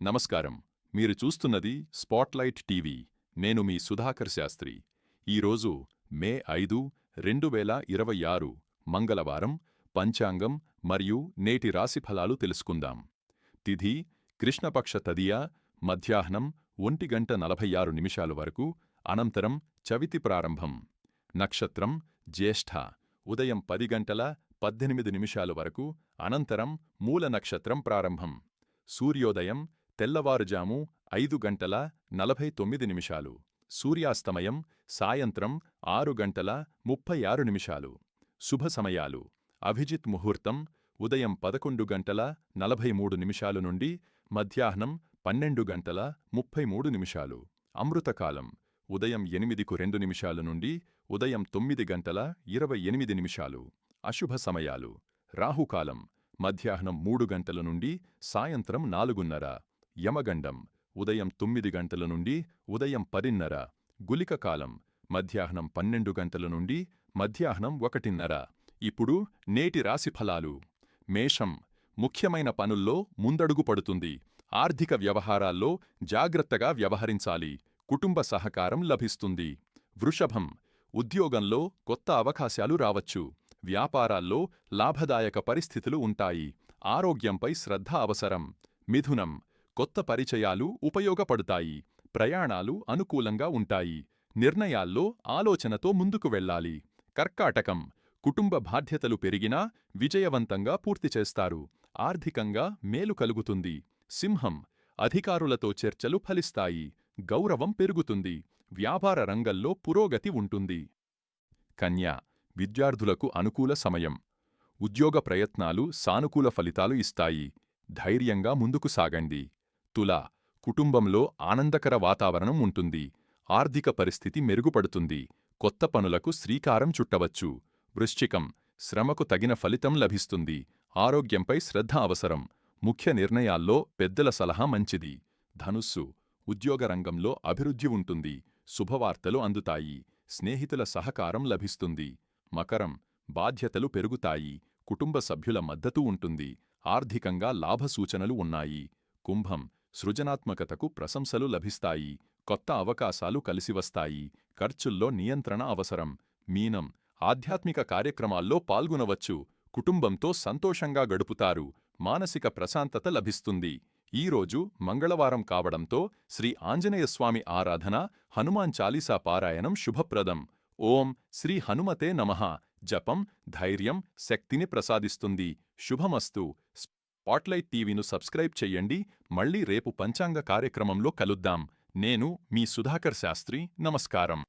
నమస్కారం. మీరు చూస్తున్నది స్పాట్లైట్ టీవీ. నేను మీ సుధాకర్ శాస్త్రి. ఈరోజు మే 5, 2026 మంగళవారం. పంచాంగం మరియు నేటి రాశిఫలాలు తెలుసుకుందాం. తిథి కృష్ణపక్ష తదియ మధ్యాహ్నం 1:46 వరకు. అనంతరం చవితి ప్రారంభం. నక్షత్రం జ్యేష్ఠ ఉదయం 10:18 వరకు. అనంతరం మూల నక్షత్రం ప్రారంభం. సూర్యోదయం తెల్లవారుజాము 5:49. సూర్యాస్తమయం సాయంత్రం 6:36. శుభ సమయాలు అభిజిత్ ముహూర్తం ఉదయం 11:43 నుండి మధ్యాహ్నం 12:33. అమృతకాలం ఉదయం 8:02 నుండి ఉదయం 9:28. అశుభ సమయాలు రాహుకాలం మధ్యాహ్నం 3 గంటల నుండి సాయంత్రం 4:30. యమగండం ఉదయం 9 గంటల నుండి ఉదయం 10:30. గుళిక కాలం మధ్యాహ్నం 12 గంటల నుండి మధ్యాహ్నం 1:30. ఇప్పుడు నేటి రాశిఫలాలు. మేషం ముఖ్యమైన పనుల్లో ముందడుగు పడుతుంది. ఆర్థిక వ్యవహారాల్లో జాగ్రత్తగా వ్యవహరించాలి. కుటుంబ సహకారం లభిస్తుంది. వృషభం ఉద్యోగంలో కొత్త అవకాశాలు రావచ్చు. వ్యాపారాల్లో లాభదాయక పరిస్థితులు ఉంటాయి. ఆరోగ్యంపై శ్రద్ధ అవసరం. మిథునం కొత్త పరిచయాలు ఉపయోగపడతాయి. ప్రయాణాలు అనుకూలంగా ఉంటాయి. నిర్ణయాల్లో ఆలోచనతో ముందుకు వెళ్ళాలి. కర్కాటకం కుటుంబ బాధ్యతలు పెరిగినా విజయవంతంగా పూర్తి చేస్తారు. ఆర్థికంగా మేలు కలుగుతుంది. సింహం అధికారులతో చర్చలు ఫలిస్తాయి. గౌరవం పెరుగుతుంది. వ్యాపార రంగంలో పురోగతి ఉంటుంది. కన్యా విద్యార్థులకు అనుకూల సమయం. ఉద్యోగ ప్రయత్నాలు సానుకూల ఫలితాలు ఇస్తాయి. ధైర్యంగా ముందుకు సాగండి. తుల కుటుంబంలో ఆనందకర వాతావరణం ఉంటుంది. ఆర్థిక పరిస్థితి మెరుగుపడుతుంది. కొత్త పనులకు శ్రీకారం చుట్టవచ్చు. వృశ్చికం శ్రమకు తగిన ఫలితం లభిస్తుంది. ఆరోగ్యంపై శ్రద్ధ అవసరం. ముఖ్య నిర్ణయాల్లో పెద్దల సలహా మంచిది. ధనుస్సు ఉద్యోగ రంగంలో అభివృద్ధి ఉంటుంది. శుభవార్తలు అందుతాయి. స్నేహితుల సహకారం లభిస్తుంది. మకరం బాధ్యతలు పెరుగుతాయి. కుటుంబ సభ్యుల మద్దతు ఉంటుంది. ఆర్థికంగా లాభ సూచనలు ఉన్నాయి. కుంభం సృజనాత్మకతకు ప్రశంసలు లభిస్తాయి. కొత్త అవకాశాలు కలిసివస్తాయి. ఖర్చుల్లో నియంత్రణ అవసరం. మీనం ఆధ్యాత్మిక కార్యక్రమాల్లో పాల్గొనవచ్చు. కుటుంబంతో సంతోషంగా గడుపుతారు. మానసిక ప్రశాంతత లభిస్తుంది. ఈరోజు మంగళవారం కావడంతో శ్రీ ఆంజనేయస్వామి ఆరాధన, హనుమాన్ చాలీసా పారాయణం శుభప్రదం. ఓం శ్రీ హనుమతే నమః జపం ధైర్యం, శక్తిని ప్రసాదిస్తుంది. శుభమస్తు. స్పాట్లైట్ టీవీను సబ్స్క్రైబ్ చెయ్యండి. మళ్ళీ రేపు పంచాంగ కార్యక్రమంలో కలుద్దాం. నేను మీ సుధాకర్ శాస్త్రి. నమస్కారం.